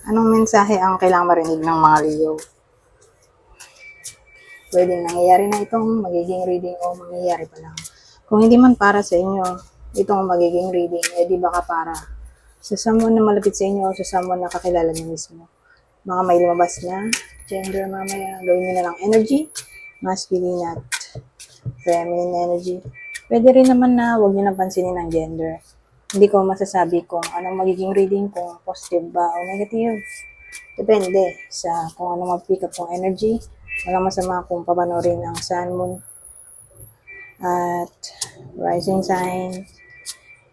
Anong mensahe ang kailangang marinig ng mga Leo? Pwedeng nangyayari na itong magiging reading o mangyayari pa lang. Kung hindi man para sa inyo, itong magiging reading, di baka para sa someone na malapit sa inyo o sa someone na kakilala niyo mismo. Mga may lumabas na gender mamaya, gawin nyo na lang energy, masculine at feminine energy. Pwede rin naman na huwag nyo nang pansinin ang gender. Hindi ko masasabi kung anong magiging reading, kung positive ba o negative. Depende sa kung anong mag-pick up kong energy. Walang masama kung papanorin ang sun, moon, at rising sign.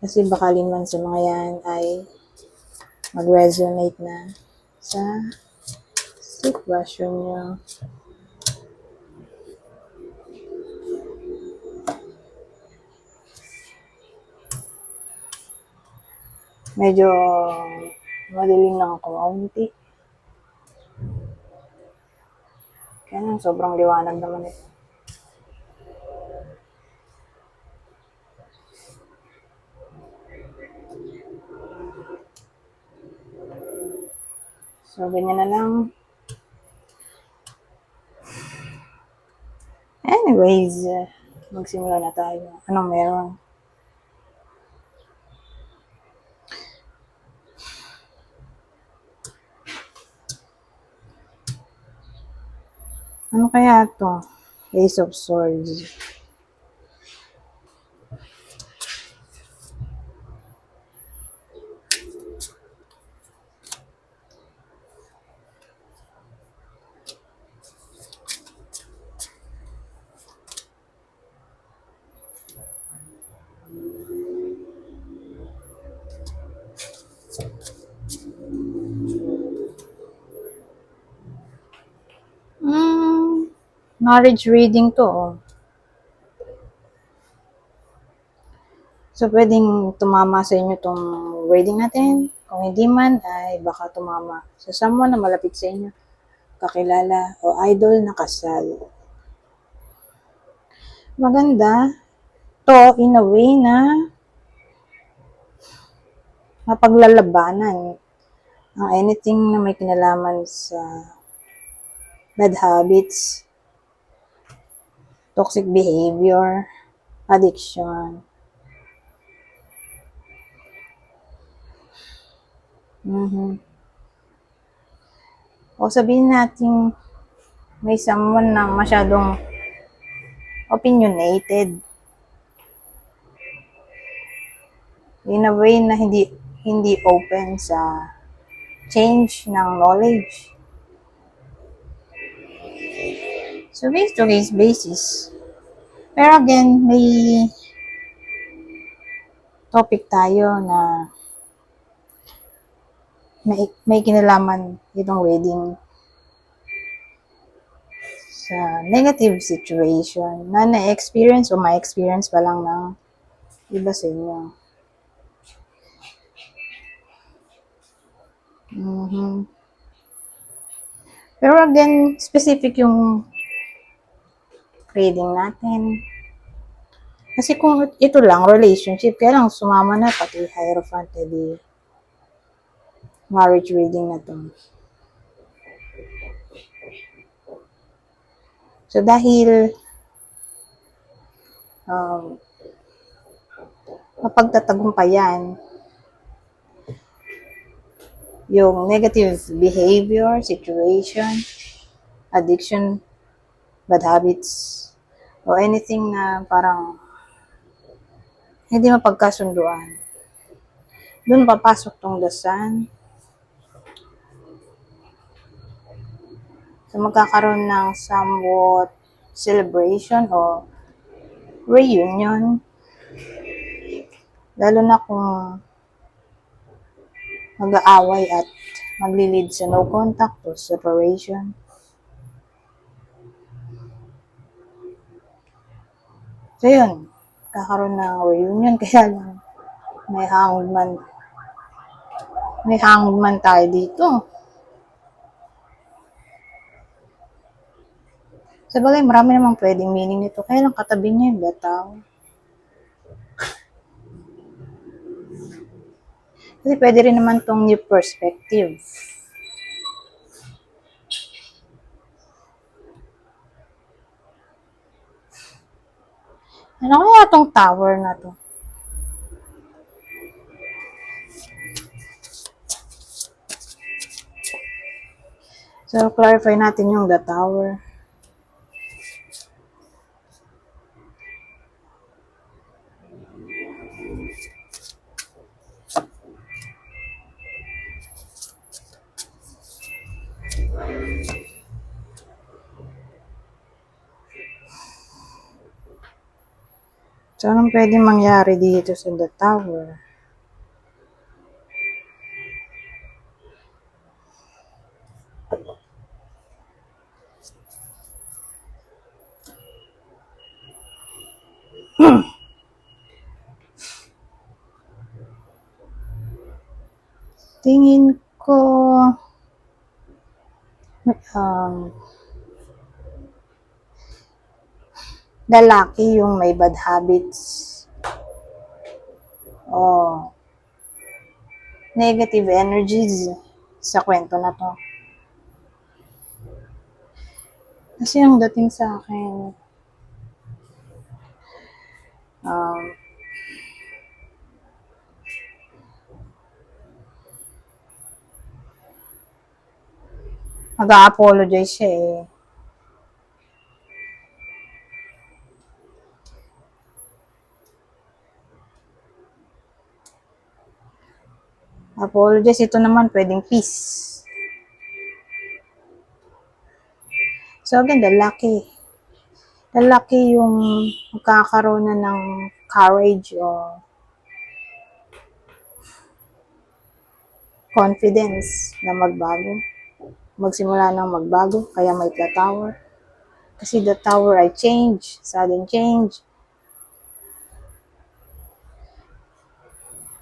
Kasi bakalin man sa mga yan ay mag-resonate na sa sitwasyon nyo. Medyo madilim lang ako, kaunti. Kaya nang sobrang liwanag naman ito. So, ganyan na lang. Anyways, magsimula na tayo. Anong meron? Ano kaya to? Ace of Swords. Marriage reading to. So, pwedeng tumama sa inyo tong reading natin. Kung hindi man, ay baka tumama sa someone na malapit sa inyo, kakilala, o idol na kasal. Maganda to in a way na mapaglalabanan ang anything na may kinalaman sa bad habits, toxic behavior, addiction. O sabihin natin may someone na masyadong opinionated in a way na hindi open sa change ng knowledge. So, case-to-case basis. Pero again, may topic tayo na may kinalaman itong reading sa negative situation na na-experience o ma-experience pa lang ng iba sa inyo. Pero again, specific yung reading natin. Kasi kung ito lang, relationship, kaya lang sumama na pati Hierophant, edi marriage reading na to. So, dahil mapagtatagumpayan yung negative behavior, situation, addiction, bad habits, o anything na parang hindi mapagkasunduan. Doon papasok tong the sun. So, magkakaroon ng somewhat celebration o reunion. Lalo na kung mag-aaway at maglilid sa no contact o separation. So, yun. Kakaroon ng reunion. Kaya lang, may hangman tayo dito. Sa bagay, marami namang pwedeng meaning nito. Kaya lang katabi niya yung bataw. Kasi pwede rin naman tong new perspective. Ano kaya tong tower na to? So, clarify natin yung the tower. So, anong pwede mangyari dito sa the tower? Tingin ko, lalaki yung may bad habits. O negative energies sa kwento na to. Kasi yung dating sa akin, mag-a-apologize siya eh. Apologize, ito naman pwedeng peace. So again, lalaki yung magkakaroon na ng courage o confidence na magbago. Magsimula ng magbago, kaya may the tower. Kasi the tower ay change, sudden change.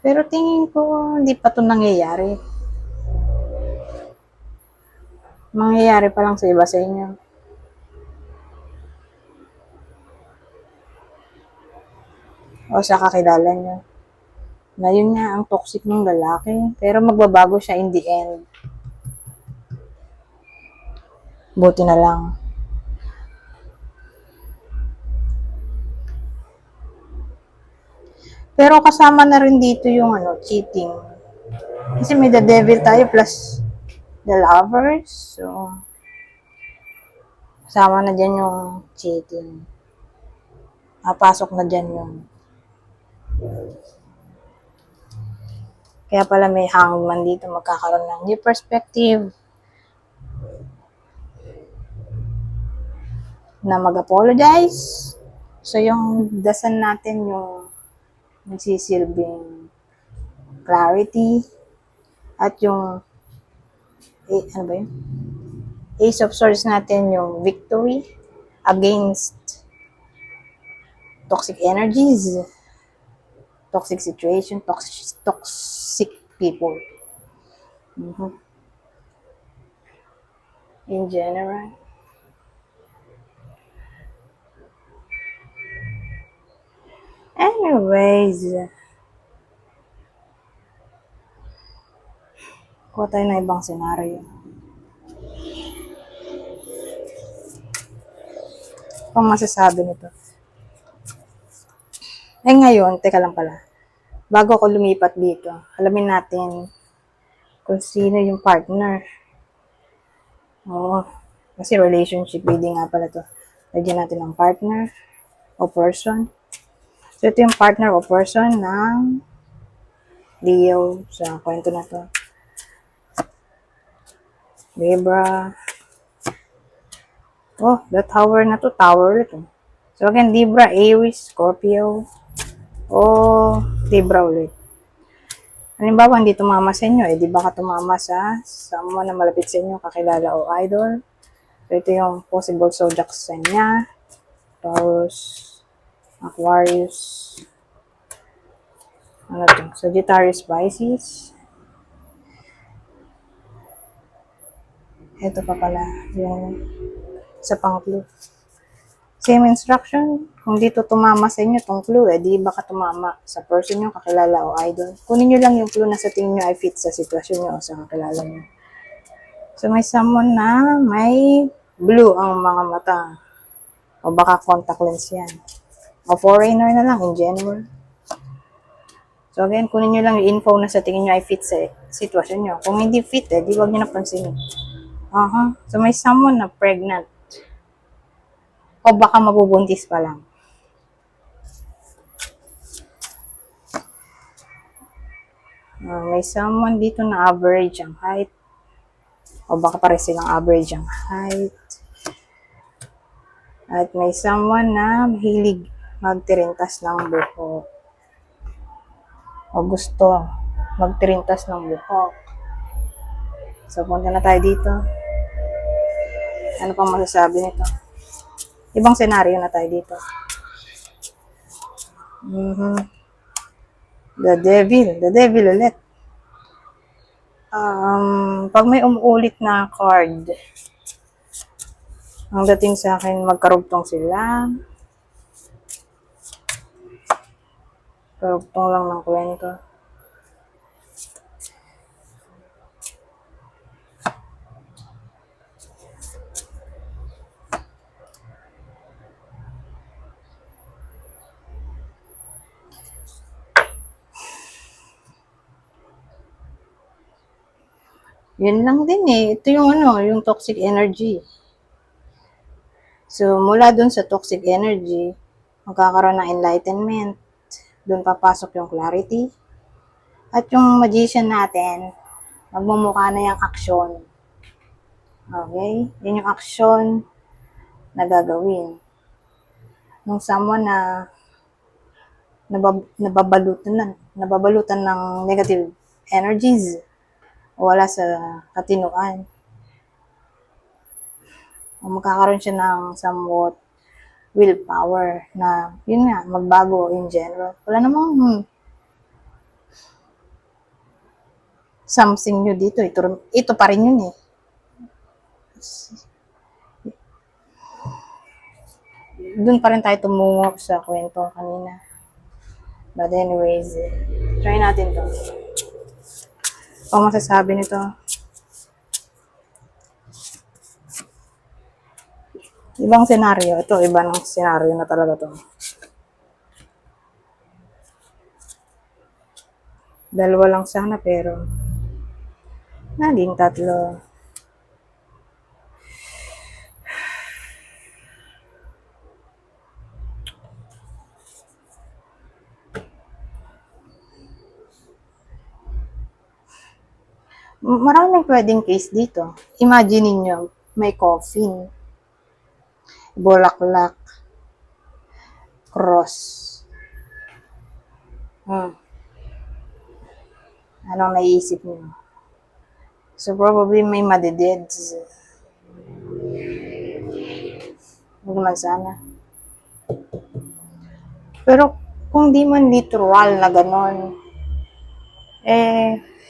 Pero tingin ko, hindi pa ito nangyayari. Mangyayari pa lang sa iba sa inyo. O sa kakilala nyo. Na yun nga ang toxic ng lalaki. Pero magbabago siya in the end. Buti na lang. Pero kasama na rin dito yung cheating. Kasi may the devil tayo plus the lovers. So, kasama na dyan yung cheating. Pasok na dyan yung kaya pala may hangman dito magkakaroon ng new perspective na mag-apologize. So, yung dasan natin yung nagsisilbing clarity at yung ano ba yun? Ace of Swords natin yung victory against toxic energies, toxic situation, toxic people. In general. Anyways, kuha tayo ng ibang senaryo. Kung masasabi nito. Ngayon, teka lang pala. Bago ako lumipat dito, alamin natin kung sino yung partner. Kasi relationship reading nga pala to. Lagyan natin ng partner o person. So, ito yung partner o person ng Leo sa kwento na to. Libra. The tower na to. Tower ito. So, again, Libra, Aries, Scorpio, Libra ulit. Halimbawa, hindi tumama sa inyo, di baka tumama sa someone na malapit sa inyo, kakilala o idol. So, ito yung possible zodiac sign niya. Taurus, Aquarius, Sagittarius, Pisces. Ito pa pala, yung sa pang-clue. Same instruction. Kung dito tumama sa inyo tong clue, di baka tumama sa person nyo, kakilala o idol. Kunin nyo lang yung clue na sa tingin nyo ay fit sa sitwasyon nyo o sa kakilala nyo. So, may someone na may blue ang mga mata. O baka contact lens yan. O foreigner na lang, in general. So again, kunin nyo lang yung info na sa tingin nyo ay fit sa sitwasyon nyo. Kung hindi fit, di wag nyo napansinin. So may someone na pregnant. O baka mabubuntis pa lang. May someone dito na average ang height. O baka pare silang average ang height. At may someone na mahilig magtirintas ng buhok. O gusto magtirintas ng buhok. So, punta na tayo dito. Ano pang masasabi nito? Ibang senaryo na tayo dito. The devil ulit. Pag may umuulit na card, ang dating sa akin, magkarugtong sila. Karugtong lang ng kwento. Yun lang din eh. Ito yung toxic energy. So, mula dun sa toxic energy, magkakaroon ng enlightenment. Dun papasok yung clarity. At yung magician natin, magmumukha na yung aksyon. Okay? Yun yung aksyon na gagawin. Nung someone na nababalutan ng negative energies, wala sa katinuan. Magkakaroon siya ng somewhat willpower na, yun nga, magbago in general. Wala namang something new dito. Ito pa rin yun eh. Doon pa rin tayo tumungo sa kwento kanina. But anyways, try natin to. Ang masasabi nito, ibang senaryo. Ito, iba ng senaryo na talaga to. Dalawa lang sana pero naging tatlo. Maraming pwedeng case dito. Imagine niyo may coffin, bulaklak, cross. Anong naiisip niyo? So probably may madededs. Huwag naman sana. Pero kung di man literal na ganon,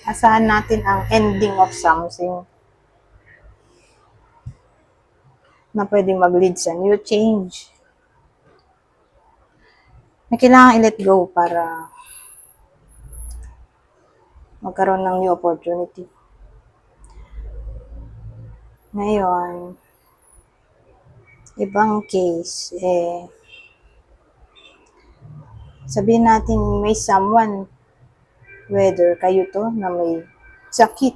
asahan natin ang ending of something na pwedeng mag-lead sa new change. May kailangan i-let go para magkaroon ng new opportunity. Ngayon, ibang case, sabihin natin may someone, whether kayo to na may sakit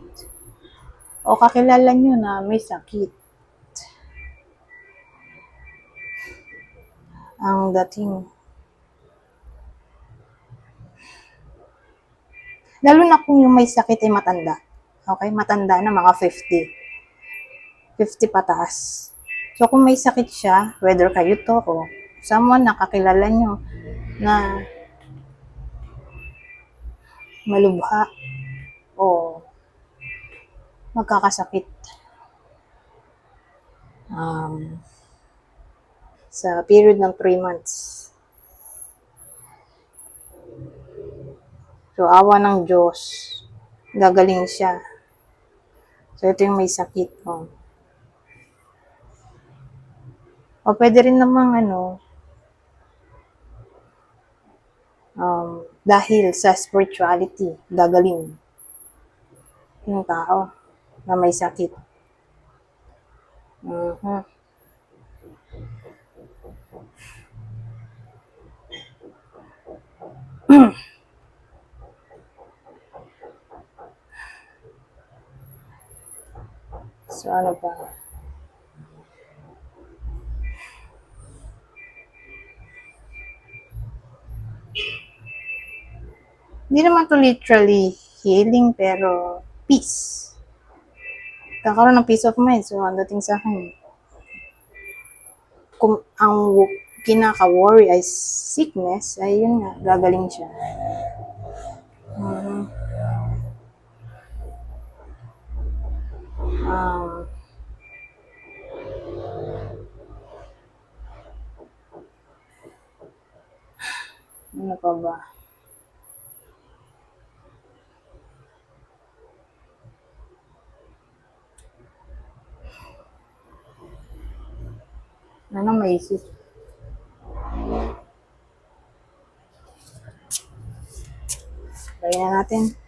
o kakilala nyo na may sakit. Ang dating, lalo na kung yung may sakit ay matanda. Okay, matanda na mga 50 pataas. So kung may sakit siya, whether kayo to o someone na kakilala nyo na malubha o magkakasakit sa period ng 3 months. So, awa ng Diyos, gagaling siya. So, ito yung may sakit. O pwede rin namang dahil sa spirituality, gagaling yung tao na may sakit. So, ano pa? Hindi naman to literally healing, pero peace. Kakaroon ng peace of mind. So, ang dating sa akin, kung ang kinaka-worry ay sickness, ay yun nga, gagaling siya. Mhm. Um, ano pa ba? Ano maisip? Lagyan na natin.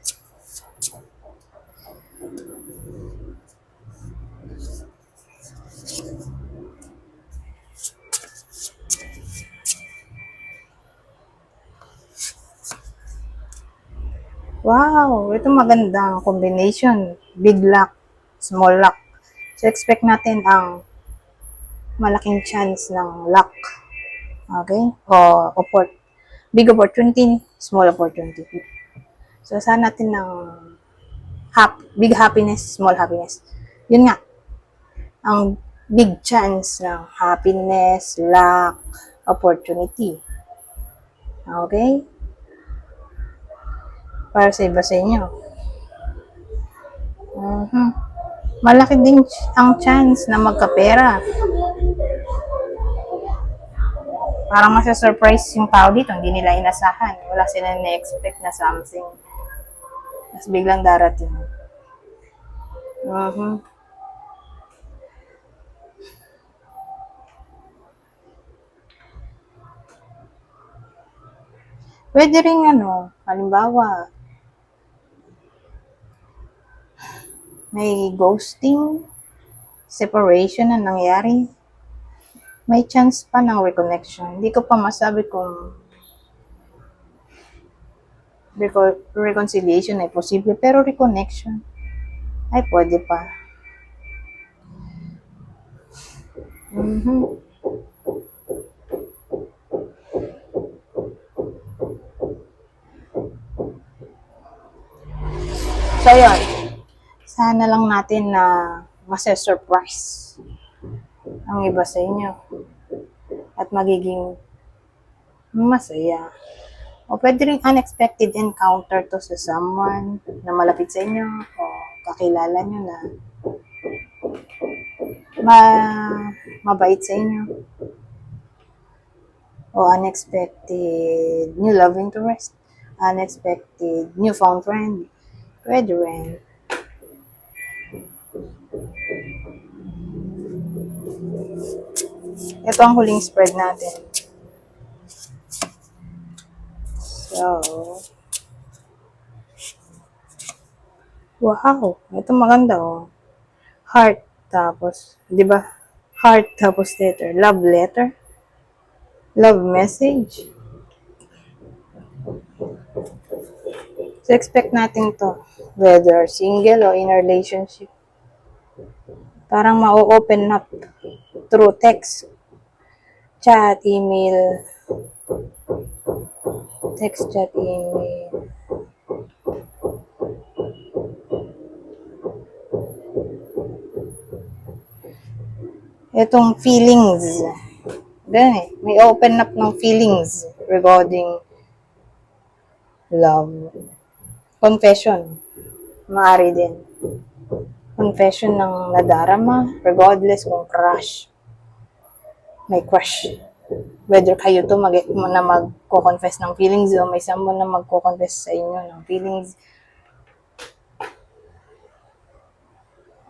Wow, ito magandang combination. Big luck, small luck. So, expect natin ang malaking chance ng luck. Okay? O big opportunity, small opportunity. So, saan natin ng big happiness, small happiness. Yun nga, ang big chance ng happiness, luck, opportunity. Okay? Para sa iba sa inyo. Malaki din ang chance na magkapera. Parang masa-surprise yung tao dito, hindi nila inasahan. Wala sila na-expect na something. Tapos biglang darating. Pwede rin halimbawa, may ghosting, separation na nangyari. May chance pa ng reconnection. Hindi ko pa masabi kung reconciliation ay posible, pero reconnection ay pwede pa. So, yun. Sana lang natin na masa-surprise ang iba sa inyo at magiging masaya. O pwede rin unexpected encounter to sa someone na malapit sa inyo o kakilala nyo na mabait sa inyo. O unexpected new love interest, unexpected newfound friend. Pwede rin. Ito ang huling spread natin. So, wow, ito maganda Heart, tapos, di ba? Heart, tapos letter. Love message. So, expect natin to. Whether single or in a relationship. Parang ma-open up through text, chat, email. Text, chat, email. Itong feelings. Ganun may open up ng feelings regarding love. Confession. Maaari din. Confession ng nadarama, regardless kung may crush. Whether kayo to na magko-confess ng feelings o may someone na magko-confess sa inyo ng feelings.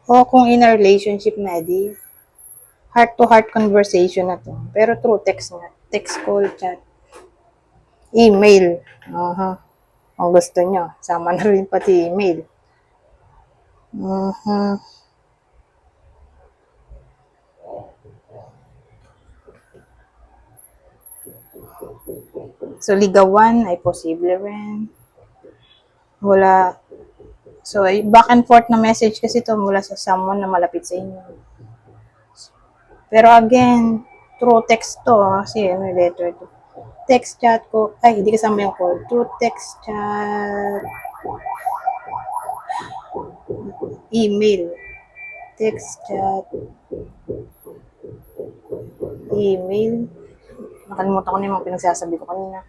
O kung in a relationship na, di heart-to-heart conversation na to. Pero through text na. Text, call, chat, email. Kung gusto nyo, sama na rin pati email. So, ligawan ay posible rin. Wala. So, back and forth na message kasi to mula sa someone na malapit sa inyo. Pero again, through text to, kasi ano, letter to. Text chat ko, ay, hindi kasama yung call. Through text chat, email, text chat, email. Nakalimutan ko na yung mga pinagsasabi ko kanina.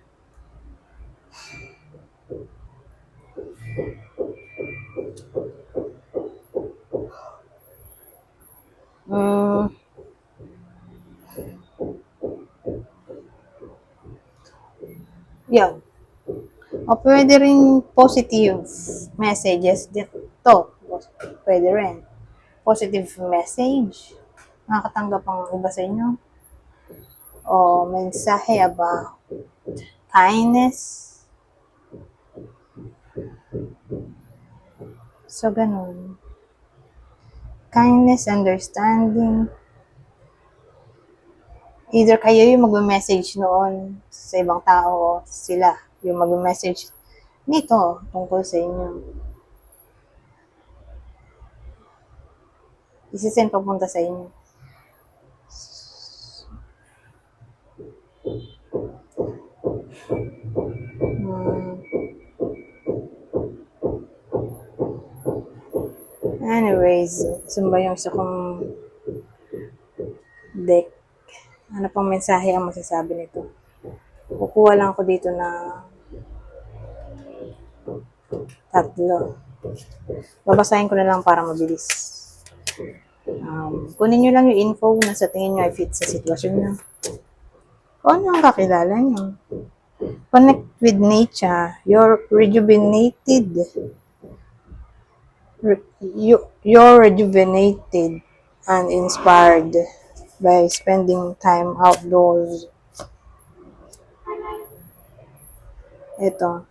Yan. O pwede rin positive messages dito. Pwede rin. Positive message. Nakakatanggap ang iba sa inyo. O mensahe about kindness. So, ganun. Kindness, understanding. Either kayo yung mag-message noon sa ibang tao o sila yung mag-message nito tungkol sa inyo. Isisend papunta sa inyo. Anyways, sumba yung isa kong deck. Ano pang mensahe ang masasabi nito? Kukuha lang ako dito na 3. Babasahin ko na lang para mabilis. Kunin nyo lang yung info na sa tingin nyo ay fit sa sitwasyon nyo. Kung ano ang kakilala nyo. Connect with nature. You're rejuvenated. You're rejuvenated and inspired by spending time outdoors. Ito.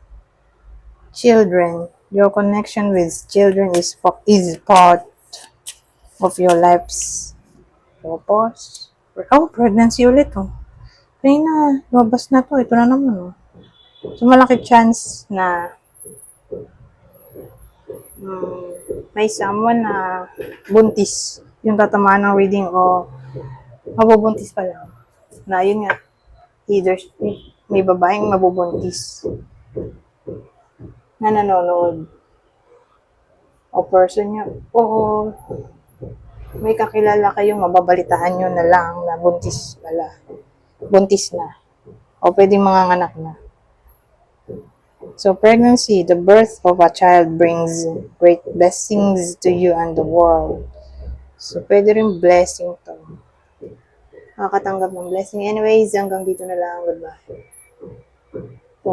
Children. Your connection with children is part of your life's purpose. Oh, pregnancy ulit, oh. Kaya lumabas na to. Ito na naman, oh. So, malaki chance na may someone na buntis yung tatamaan ng reading o mabubuntis pa lang. Na yun nga, either may babaeng mabubuntis na nanonood o person nyo o may kakilala kayong mababalitaan nyo na lang na buntis pala. Buntis na. O pwedeng manganganak na. So, pregnancy, the birth of a child brings great blessings to you and the world. So, pwede rin blessing to. Nakakatanggap ng blessing. Anyways, hanggang dito na lang. Goodbye. So,